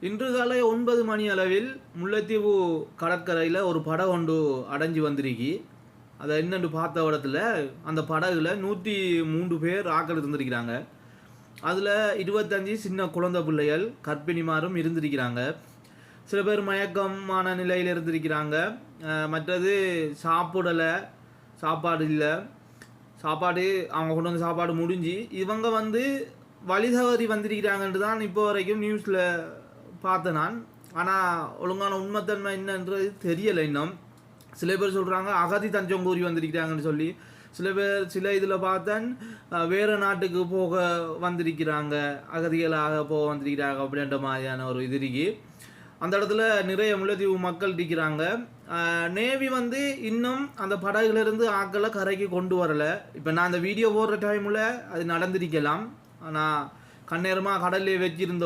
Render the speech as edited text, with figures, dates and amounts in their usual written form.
இன்று காலை 9 மணி அளவில் முல்லைத்தீவு கடற்கரையில் ஒரு படகு ஒன்று அடைஞ்சு வந்திருக்கி. அதை என்னென்று பார்த்த இடத்துல அந்த படகுல 103 பேர் ஆக்கள் இருந்திருக்கிறாங்க. அதில் 25 சின்ன குழந்தை பிள்ளைகள் கர்ப்பிணிமாரும் இருந்திருக்கிறாங்க. சில பேர் மயக்கமான நிலையில் இருந்திருக்கிறாங்க. மற்றது சாப்பிடலை, சாப்பாடு இல்லை, சாப்பாடு அவங்க கொண்டு வந்து சாப்பாடு முடிஞ்சு இவங்க வழி தவறி வந்திருக்கிறாங்கன்ட்டு தான் இப்போ வரைக்கும் நியூஸில் பார்த்தேன் நான். ஆனால் ஒழுங்கான உண்மைத்தன்மை என்னன்றது தெரியலை இன்னும். சில பேர் சொல்கிறாங்க அகதி தஞ்சம் கூறி வந்திருக்கிறாங்கன்னு சொல்லி. சில இதில் பார்த்தேன் வேறு நாட்டுக்கு போக வந்திருக்கிறாங்க, அகதிகளாக போக வந்திருக்கிறாங்க அப்படின்ற மாதிரியான ஒரு இது இருக்கு. அந்த இடத்துல நிறைய முல்லைத்தீவு மக்கள் இருக்கிறாங்க. நேவி இன்னும் அந்த படகுலேருந்து ஆக்களை கரைக்கு கொண்டு வரலை. இப்போ நான் அந்த வீடியோ போடுற டைமில் அது நடந்திருக்கலாம். ஆனால் கண்ணேரமாக கடல்லே வச்சுருந்தோம்.